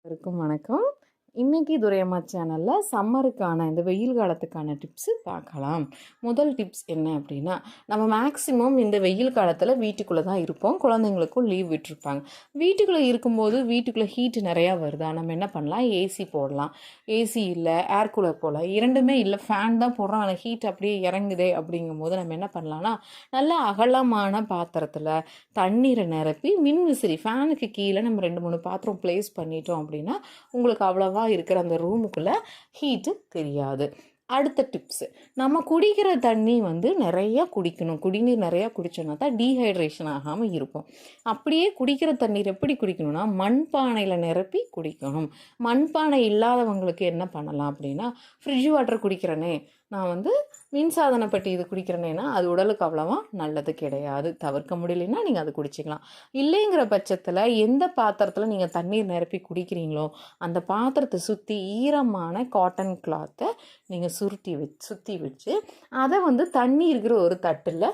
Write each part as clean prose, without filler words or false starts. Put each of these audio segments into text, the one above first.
அனைவருக்கும் வணக்கம். இன்னைக்கு துரையம்மா சேனலில் சம்மருக்கான இந்த வெயில் காலத்துக்கான டிப்ஸு பார்க்கலாம். முதல் டிப்ஸ் என்ன அப்படின்னா, நம்ம மேக்ஸிமம் இந்த வெயில் காலத்தில் வீட்டுக்குள்ளே தான் இருப்போம். குழந்தைங்களுக்கும் லீவ் விட்டுருப்பாங்க. வீட்டுக்குள்ளே இருக்கும்போது வீட்டுக்குள்ளே ஹீட் நிறையா வருதா, நம்ம என்ன பண்ணலாம், ஏசி போடலாம். ஏசி இல்லை, ஏர் கூலர் போடலாம். இரண்டுமே இல்லை, ஃபேன் தான் போடுறோம், ஆனால் ஹீட் அப்படியே இறங்குதே. அப்படிங்கும்போது நம்ம என்ன பண்ணலாம்னா, நல்ல அகலமான பாத்திரத்தில் தண்ணீரை நிரப்பி மின்விசிறி ஃபேனுக்கு கீழே நம்ம 2-3 பாத்திரம் ப்ளேஸ் பண்ணிட்டோம் அப்படின்னா உங்களுக்கு அவ்வளோவா இருக்கிற அந்த ரூமுக்குள்ளே ஹீட்டு தெரியாது. அடுத்த டிப்ஸு, நம்ம குடிக்கிற தண்ணி நிறையா குடிக்கணும். குடிநீர் நிறையா குடித்தோன்னா தான் டீஹைட்ரேஷன் ஆகாமல் இருக்கும். அப்படியே குடிக்கிற தண்ணீர் எப்படி குடிக்கணும்னா, மண்பானையில் நிரப்பி குடிக்கணும். மண்பானை இல்லாதவங்களுக்கு என்ன பண்ணலாம் அப்படின்னா, ஃப்ரிட்ஜ் வாட்டர் குடிக்கிறேனே, நான் மின்சாதன பெட்டி இது குடிக்கிறேனேன்னா அது உடலுக்கு அவ்வளோவா நல்லது கிடையாது. தவிர்க்க முடியலைன்னா நீங்கள் அது குடிச்சிக்கலாம். இல்லைங்கிற பட்சத்தில் எந்த பாத்திரத்தில் நீங்கள் தண்ணீர் நிரப்பி குடிக்கிறீங்களோ அந்த பாத்திரத்தை சுற்றி ஈரமான காட்டன் கிளாத்தை நீங்கள் சுற்றி வச்சு அதை தண்ணி இருக்கிற ஒரு தட்டில்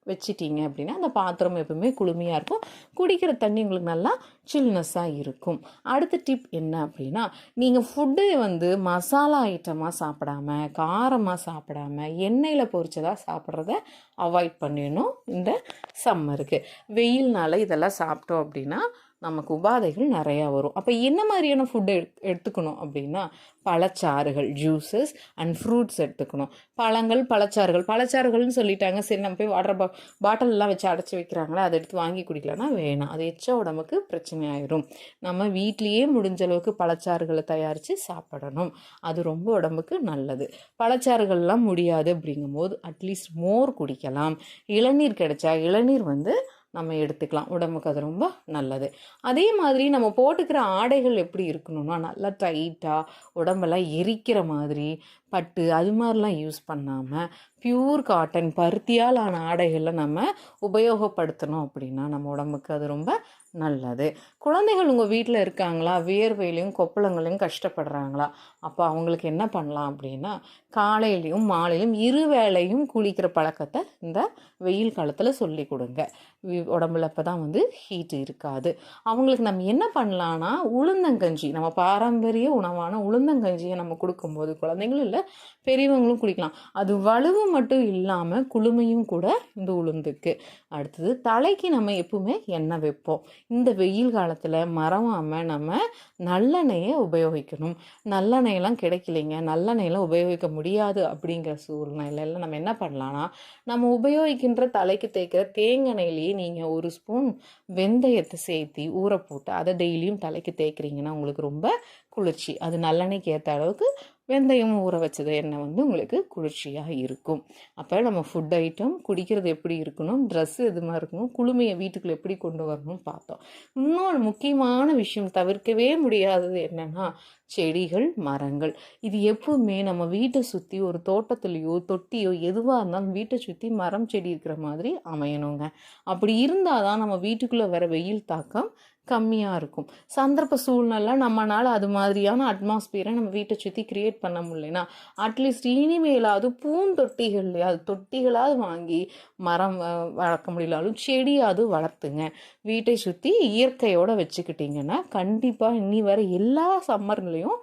வச்சிட்டிங்க அப்படின்னா அந்த பாத்திரம் எப்பவுமே குளுமையாக இருக்கும். குடிக்கிற தண்ணி உங்களுக்கு நல்லா சில்னஸ்ஸாக இருக்கும். அடுத்த டிப் என்ன அப்படின்னா, நீங்கள் ஃபுட்டு மசாலா ஐட்டமாக சாப்பிடாம, காரமாக சாப்பிடாம, எண்ணெயில் பொரிச்சதாக சாப்பிட்றத அவாய்ட் பண்ணிடணும். இந்த சம்மருக்கு வெயில்னால இதெல்லாம் சாப்பிட்டோம் அப்படின்னா நமக்கு உபாதைகள் நிறையா வரும். அப்போ என்ன மாதிரியான ஃபுட்டு எடுத்துக்கணும் அப்படின்னா, பழச்சாறுகள், ஜூஸஸ் அண்ட் ஃப்ரூட்ஸ் எடுத்துக்கணும். பழங்கள், பழச்சாறுகள்னு சொல்லிட்டாங்க, சரி நம்ம போய் வாட்டர் பாட்டிலெலாம் வச்சு அடைச்சி வைக்கிறாங்களே, அதை எடுத்து வாங்கி குடிக்கலன்னா வேணாம், அது எச்சா உடம்புக்கு பிரச்சனை ஆயிரும். நம்ம வீட்லேயே முடிஞ்ச அளவுக்கு பழச்சாறுகளை தயாரித்து சாப்பிடணும். அது ரொம்ப உடம்புக்கு நல்லது. பழச்சாறுகள்லாம் முடியாது அப்படிங்கும்போது அட்லீஸ்ட் மோர் குடிக்கலாம். இளநீர் கிடைச்சா இளநீர் நம்ம எடுத்துக்கலாம். உடம்புக்கு அது ரொம்ப நல்லது. அதே மாதிரி நம்ம போட்டுக்கிற ஆடைகள் எப்படி இருக்கணும்னா, நல்லா டைட்டாக உடம்பெல்லாம் எரிக்கிற மாதிரி பட்டு அது மாதிரிலாம் யூஸ் பண்ணாமல் பியூர் காட்டன் பருத்தியால் ஆன ஆடைகளை நம்ம உபயோகப்படுத்தணும் அப்படின்னா நம்ம உடம்புக்கு அது ரொம்ப நல்லது. குழந்தைகள் உங்கள் வீட்டில் இருக்காங்களா, வேர்வையிலையும் கொப்பளங்களையும் கஷ்டப்படுறாங்களா, அப்போ அவங்களுக்கு என்ன பண்ணலாம் அப்படின்னா, காலையிலையும் மாலையிலையும் 2 வேளையும் குளிக்கிற பழக்கத்தை இந்த வெயில் காலத்தில் சொல்லி கொடுங்க. உடம்புல அப்போ தான் ஹீட் இருக்காது. அவங்களுக்கு நம்ம என்ன பண்ணலான்னா, உளுந்தங்கஞ்சி, நம்ம பாரம்பரிய உணவான உளுந்தங்கஞ்சியை நம்ம கொடுக்கும்போது குழந்தைங்களும் இல்லை பெரியவங்களும் குடிக்கலாம். அது வலுவு மட்டும் இல்லாமல் குளுமையும் கூட இந்த உளுந்துக்கு. அடுத்தது, தலைக்கு நம்ம எப்பவுமே எண்ணெய் வைப்போம். இந்த வெயில் காலத்தில் மறவாமல் நம்ம நல்லெண்ணெயை உபயோகிக்கணும். நல்லெண்ணெயெல்லாம் கிடைக்கலைங்க, நல்லெண்ணெயெல்லாம் உபயோகிக்க முடியாது அப்படிங்கிற சூழ்நிலையில் நம்ம என்ன பண்ணலான்னா, நம்ம உபயோகிக்கின்ற தலைக்கு தேய்க்கிற தேங்காய்லேயே நீங்கள் 1 ஸ்பூன் வெந்தயத்தை சேர்த்து ஊற போட்டு அதை டெய்லியும் தலைக்கு தேய்க்கிறீங்கன்னா உங்களுக்கு ரொம்ப குளிர்ச்சி. அது நல்லெண்ணெய்க்கு ஏற்ற அளவுக்கு வெந்தயம் ஊற வச்சது எண்ணெய் உங்களுக்கு குளிர்ச்சியாக இருக்கும். அப்போ நம்ம ஃபுட் ஐட்டம், குடிக்கிறது எப்படி இருக்கணும், ட்ரெஸ்ஸு எது மாதிரி இருக்கணும், குளுமையை வீட்டுக்குள்ளே எப்படி கொண்டு வரணும்னு பார்த்தோம். இன்னொரு முக்கியமான விஷயம், தவிர்க்கவே முடியாதது என்னென்னா, செடிகள், மரங்கள். இது எப்பவுமே நம்ம வீட்டை சுற்றி ஒரு தோட்டத்துலேயோ தொட்டியோ எதுவாக இருந்தாலும் வீட்டை சுற்றி மரம் செடி இருக்கிற மாதிரி அமையணுங்க. அப்படி இருந்தால் தான் நம்ம வீட்டுக்குள்ளே வர வெயில் தாக்கம் கம்மியாக இருக்கும். சந்தர்ப்ப சூழ்நிலை நம்மளால் அது மாதிரியான அட்மாஸ்பியரை நம்ம வீட்டை சுற்றி கிரியேட் பண்ண முடியலனா அட்லீஸ்ட் இனிமேலாவது பூந்தொட்டிகள்லையாவது தொட்டிகளாவது வாங்கி மரம் வளர்க்க முடியலாலும் செடியாவது வளர்த்துங்க. வீட்டை சுற்றி இயற்கையோடு வச்சுக்கிட்டிங்கன்னா கண்டிப்பாக இனி வர எல்லா சம்மர்லையும்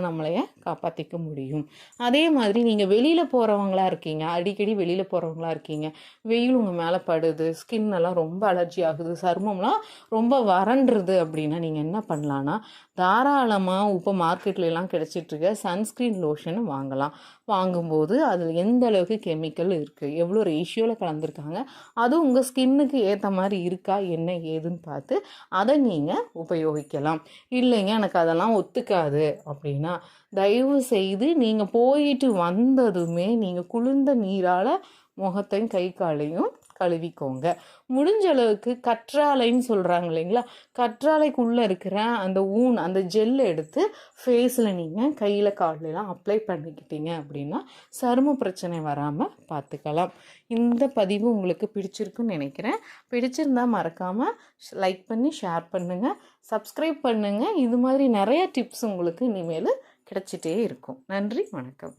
நம்மளைய காப்பாற்றிக்க முடியும். அதே மாதிரி நீங்கள் வெளியில் போகிறவங்களா இருக்கீங்க, அடிக்கடி வெளியில் போகிறவங்களா இருக்கீங்க, வெயில் உங்கள் மேலே படுது, ஸ்கின் எல்லாம் ரொம்ப அலர்ஜி ஆகுது, சருமம்லாம் ரொம்ப வறண்டுருது அப்படின்னா நீங்கள் என்ன பண்ணலான்னா, தாராளமாக இப்போ மார்க்கெட்லாம் கிடைச்சிட்ருக்க சன்ஸ்க்ரீன் லோஷன் வாங்கலாம். வாங்கும்போது அதில் எந்த அளவுக்கு கெமிக்கல் இருக்குது, எவ்வளோ ரேஷியோவில் கலந்துருக்காங்க, அதுவும் உங்கள் ஸ்கின்னுக்கு ஏற்ற மாதிரி இருக்கா என்ன ஏதுன்னு பார்த்து அதை நீங்கள் உபயோகிக்கலாம். இல்லைங்க எனக்கு அதெல்லாம் ஒத்துக்காது அப்படின்னா தயவு செய்து நீங்கள் போயிட்டு வந்ததுமே நீங்கள் குளிர்ந்த நீரால் முகத்தையும் கை காலையும் கழுவிக்கோங்க. முடிஞ்ச அளவுக்கு கற்றாழைன்னு சொல்கிறாங்க இல்லைங்களா, கற்றாழைக்குள்ளே இருக்கிற அந்த அந்த ஜெல் எடுத்து ஃபேஸில் நீங்கள் கையில் காலெலாம் அப்ளை பண்ணிக்கிட்டீங்க அப்படின்னா சரும பிரச்சனை வராமல் பார்த்துக்கலாம். இந்த பதிவு உங்களுக்கு பிடிச்சிருக்குன்னு நினைக்கிறேன். பிடிச்சிருந்தால் மறக்காமல் லைக் பண்ணி ஷேர் பண்ணுங்கள், சப்ஸ்கிரைப் பண்ணுங்கள். இது மாதிரி நிறைய டிப்ஸ் உங்களுக்கு இனிமேல் கிடைச்சிட்டே இருக்கும். நன்றி, வணக்கம்.